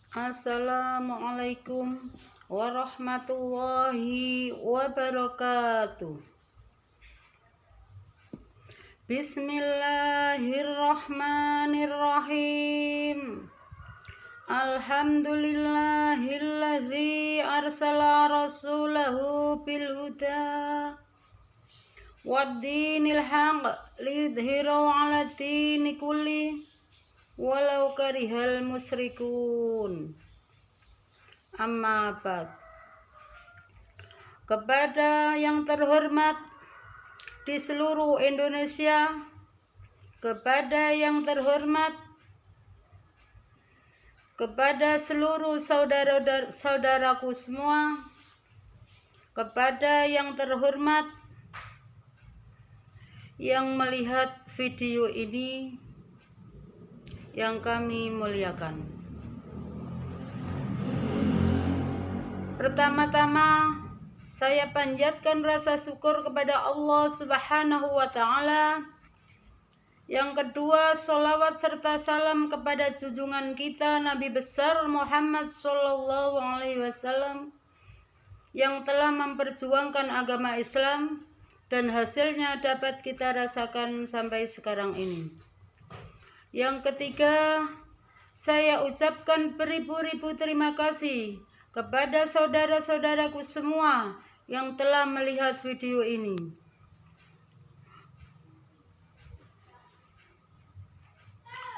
Assalamualaikum warahmatullahi wabarakatuh. Bismillahirrahmanirrahim. Alhamdulillahilladzi arsala rasulahu bil huda waddinil haqq lidhhirahu 'ala dini kulli walau karihal musyrikun. Amma ba'd. Kepada yang terhormat di seluruh Indonesia, kepada yang terhormat kepada seluruh saudaraku semua, kepada yang terhormat yang melihat video ini yang kami muliakan. Pertama-tama saya panjatkan rasa syukur kepada Allah Subhanahu wa Ta'ala. Yang kedua, sholawat serta salam kepada junjungan kita Nabi besar Muhammad Sallallahu Alaihi Wasallam yang telah memperjuangkan agama Islam dan hasilnya dapat kita rasakan sampai sekarang ini. Yang ketiga, saya ucapkan beribu-ribu terima kasih kepada saudara-saudaraku semua yang telah melihat video ini.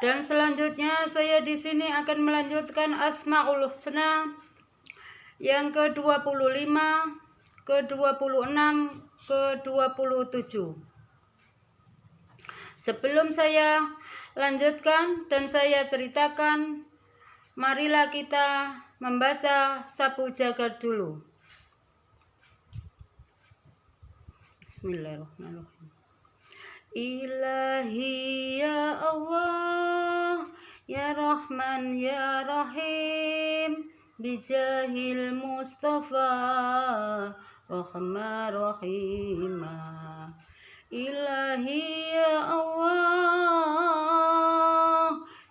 Dan selanjutnya saya di sini akan melanjutkan Asmaul Husna yang ke-25, ke-26, ke-27. Sebelum saya lanjutkan dan saya ceritakan, marilah kita membaca sapu jagat dulu. Bismillahirrahmanirrahim. Ilahi ya Allah, ya Rahman ya Rahim, bijahil Mustafa Rahman Rahimah. Ilahi ya Allah,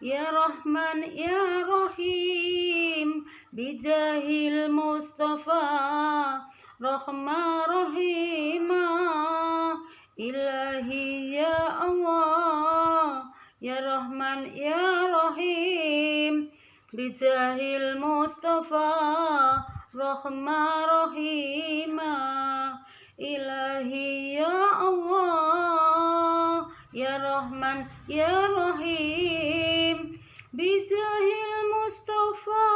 ya Rahman ya Rahim, bijahil Mustafa Rahman Rahimah. Ilahi ya Allah, ya Rahman ya Rahim, bijahil Mustafa Rahman Rahimah. Ilahi ya Allah, ya Rahman ya Rahim, bijahil Mustafa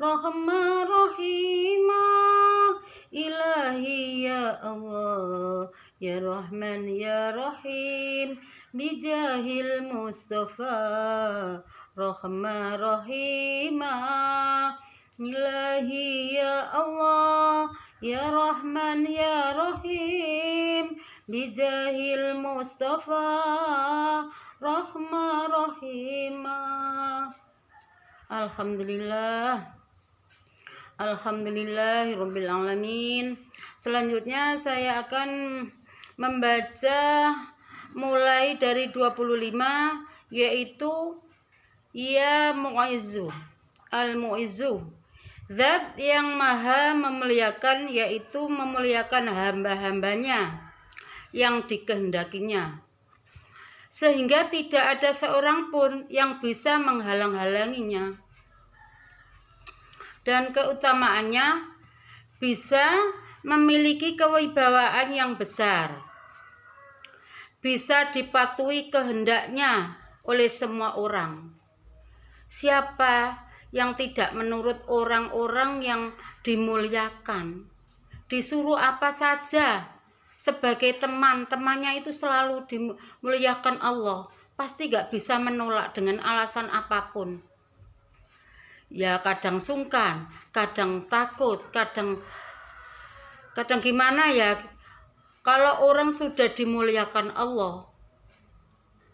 Rahman Rahimah. Ilahi ya Allah, ya Rahman ya Rahim, bijahil Mustafa Rahman Rahimah. Ilahi ya Allah, ya Rahman ya Rahim, bijahil Mustafa Rahman Rahimah. Alhamdulillah. Alhamdulillahirabbil alamin. Selanjutnya saya akan membaca mulai dari 25, yaitu ya mu'izzu, al-mu'izzu, zat yang maha memuliakan, yaitu memuliakan hamba-hambanya yang dikehendakinya, sehingga tidak ada seorang pun yang bisa menghalang-halanginya. Dan keutamaannya bisa memiliki kewibawaan yang besar, bisa dipatuhi kehendaknya oleh semua orang. Siapa yang tidak menurut orang-orang yang dimuliakan, disuruh apa saja sebagai teman-temannya itu selalu dimuliakan Allah, pasti gak bisa menolak dengan alasan apapun. Ya kadang sungkan, kadang takut, kadang gimana ya. Kalau orang sudah dimuliakan Allah,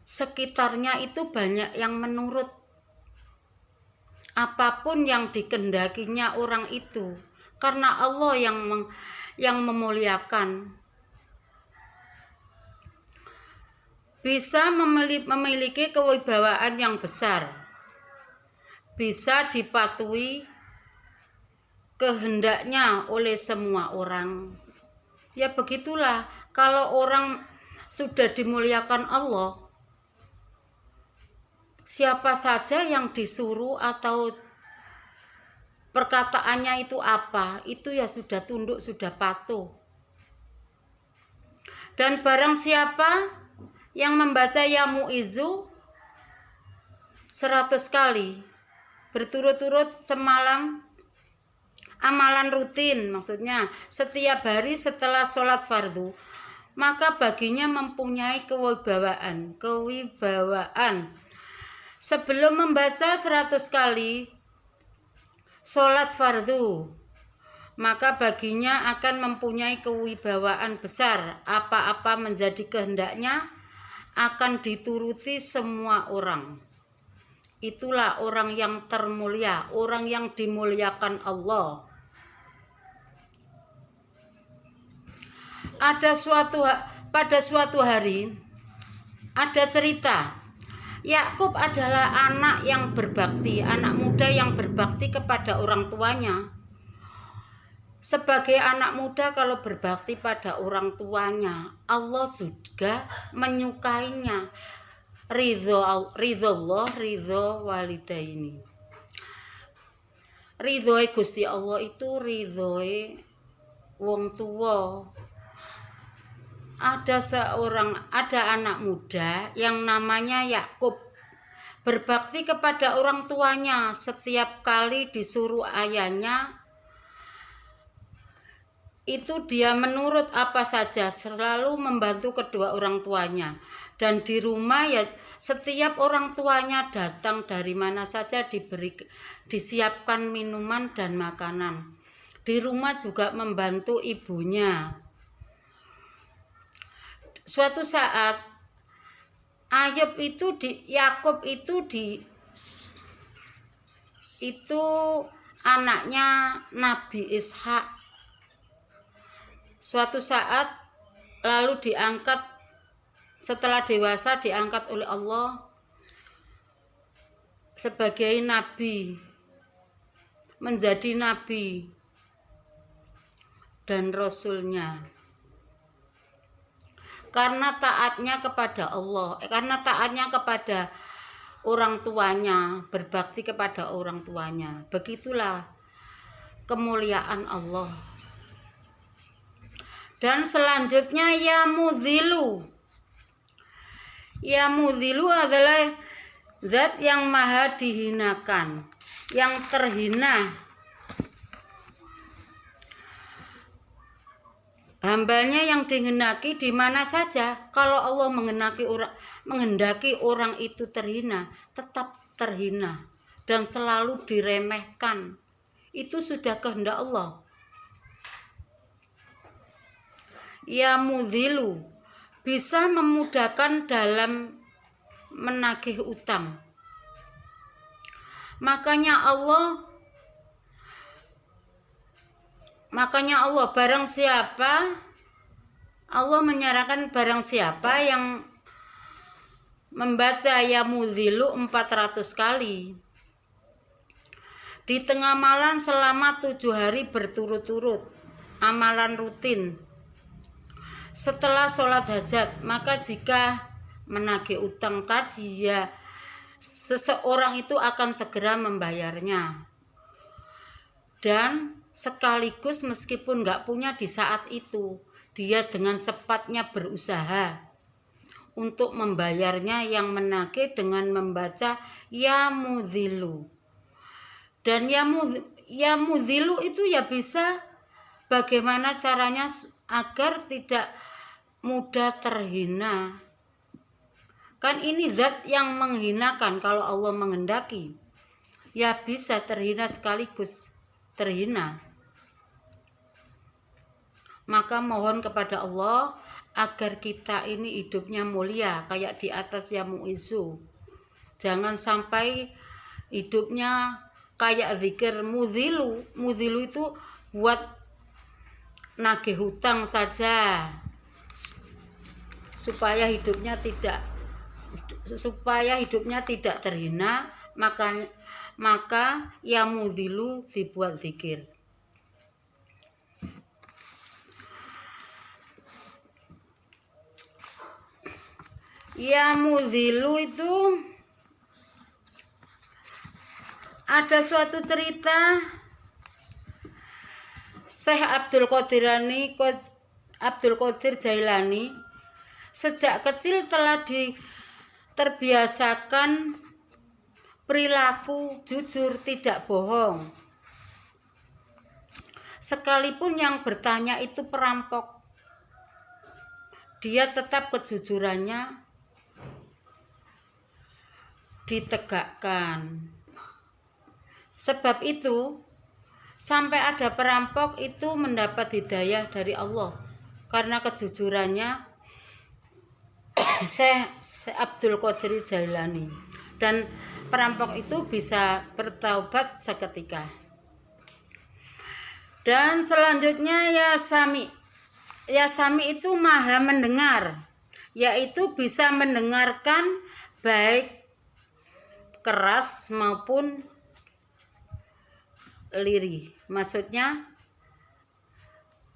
sekitarnya itu banyak yang menurut apapun yang dikehendakinya orang itu, karena Allah yang memuliakan. Bisa memiliki kewibawaan yang besar, bisa dipatuhi kehendaknya oleh semua orang. Ya begitulah, kalau orang sudah dimuliakan Allah, siapa saja yang disuruh atau perkataannya itu apa, itu ya sudah tunduk, sudah patuh. Dan barang siapa yang membaca ya mu'izu 100 kali berturut-turut semalam, amalan rutin maksudnya setiap hari setelah sholat fardu, maka baginya mempunyai kewibawaan. Sebelum membaca 100 kali sholat fardu, maka baginya akan mempunyai kewibawaan besar. Apa-apa menjadi kehendaknya akan dituruti semua orang. Itulah orang yang termulia, orang yang dimuliakan Allah. Pada suatu hari ada cerita, Yakub adalah anak yang berbakti, anak muda yang berbakti kepada orang tuanya. Sebagai anak muda kalau berbakti pada orang tuanya, Allah juga menyukainya. Ridho Allah, ridho walidaini. Ridhoi Gusti Allah itu ridhoi wong tua. Ada anak muda yang namanya Yakub, berbakti kepada orang tuanya. Setiap kali disuruh ayahnya, itu dia menurut apa saja, selalu membantu kedua orang tuanya. Dan di rumah ya setiap orang tuanya datang dari mana saja disiapkan minuman dan makanan. Di rumah juga membantu ibunya. Suatu saat Yakub itu anaknya Nabi Ishak. Suatu saat lalu setelah dewasa diangkat oleh Allah sebagai nabi, menjadi nabi dan rasulnya. Karena taatnya kepada Allah, karena taatnya kepada orang tuanya, berbakti kepada orang tuanya. Begitulah kemuliaan Allah. Dan selanjutnya ya mudhilu. Ya mudhilu adalah zat yang maha dihinakan, yang terhina. Hambanya yang dihendaki di mana saja. Kalau Allah menghendaki orang itu terhina, tetap terhina dan selalu diremehkan. Itu sudah kehendak Allah. Ya mudhilu, bisa memudahkan dalam menagih utang. Makanya Allah barang siapa, Allah menyarankan barang siapa yang membaca ya mudhilu 400 kali di tengah malam selama 7 hari berturut-turut, amalan rutin setelah sholat hajat, maka jika menagih utang tadi ya seseorang itu akan segera membayarnya. Dan sekaligus meskipun nggak punya di saat itu, dia dengan cepatnya berusaha untuk membayarnya yang menagih dengan membaca ya mudhilu. Dan ya mudhilu itu ya bisa bagaimana caranya agar tidak mudah terhina. Kan ini zat yang menghinakan. Kalau Allah menghendaki ya bisa terhina sekaligus terhina. Maka mohon kepada Allah agar kita ini hidupnya mulia kayak di atas ya mu'izu. Jangan sampai hidupnya kayak zikir mudhilu. Mudhilu itu buat nagih hutang saja, supaya hidupnya tidak terhina. maka ya mudhilu dibuat zikir. Ya mudhilu itu ada suatu cerita Syekh Abdul Qadir Jailani sejak kecil telah terbiasakan perilaku jujur, tidak bohong. Sekalipun yang bertanya itu perampok, dia tetap kejujurannya ditegakkan. Sebab itu sampai ada perampok itu mendapat hidayah dari Allah karena kejujurannya Syekh Abdul Qadir Jailani, dan perampok itu bisa bertaubat seketika. Dan selanjutnya ya Sami. Ya Sami itu maha mendengar, yaitu bisa mendengarkan baik keras maupun lirih. Maksudnya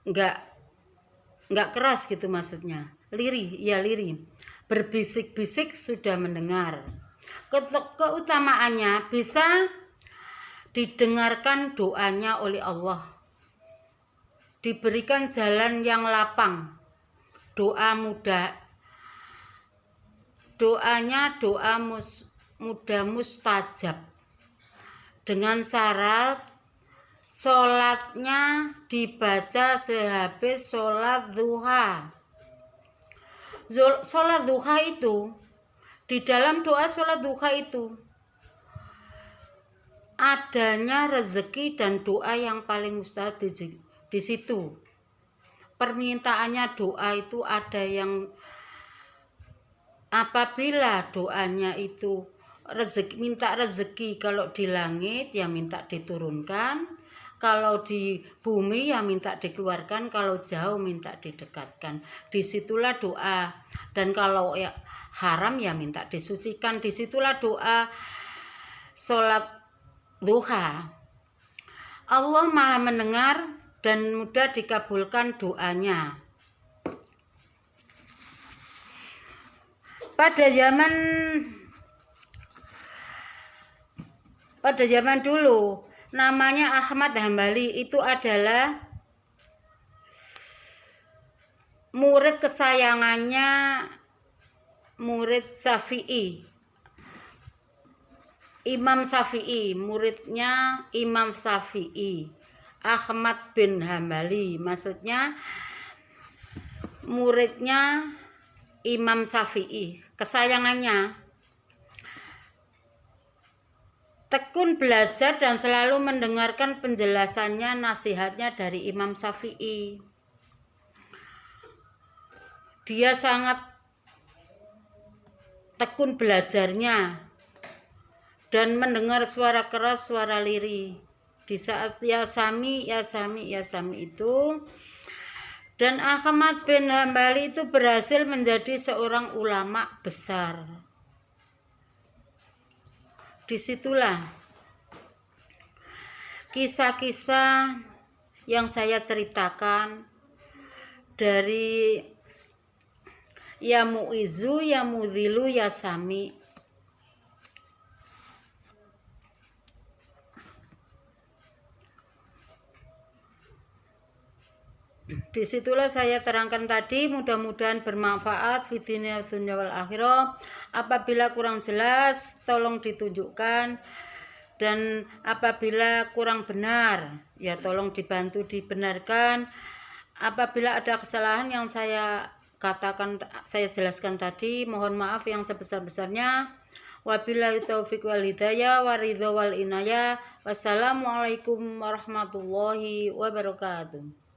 enggak keras gitu maksudnya. Lirih, ya lirih. Berbisik-bisik sudah mendengar. Keutamaannya bisa didengarkan doanya oleh Allah. Diberikan jalan yang lapang. Doa mudah. Doanya doa mudah mustajab. Dengan syarat sholatnya dibaca sehabis sholat duha. Sholat duha itu, di dalam doa sholat duha itu adanya rezeki dan doa yang paling mustahab di situ. Permintaannya doa itu ada yang apabila doanya itu minta rezeki, kalau di langit ya minta diturunkan, kalau di bumi ya minta dikeluarkan, kalau jauh minta didekatkan. Disitulah doa. Dan kalau ya haram ya minta disucikan. Disitulah doa sholat duha. Allah maha mendengar dan mudah dikabulkan doanya. Pada zaman dulu namanya Ahmad Hambali, itu adalah murid kesayangannya murid Syafi'i, Imam Syafi'i, muridnya Imam Syafi'i, Ahmad bin Hambali, maksudnya muridnya Imam Syafi'i, kesayangannya. Tekun belajar dan selalu mendengarkan penjelasannya, nasihatnya dari Imam Syafi'i. Dia sangat tekun belajarnya dan mendengar suara keras, suara lirih. Di saat ya Sami itu, dan Ahmad bin Hambali itu berhasil menjadi seorang ulama besar. Disitulah kisah-kisah yang saya ceritakan dari ya mu'izu, ya mudhilu, ya Sami. Disitulah saya terangkan tadi, mudah-mudahan bermanfaat fitnya dunya wal akhirah. Apabila kurang jelas tolong ditunjukkan, dan apabila kurang benar ya tolong dibantu dibenarkan. Apabila ada kesalahan yang saya jelaskan tadi, mohon maaf yang sebesar-besarnya. Wabillahi taufiq wal hidayah wa ridha wal inayah. Wassalamualaikum warahmatullahi wabarakatuh.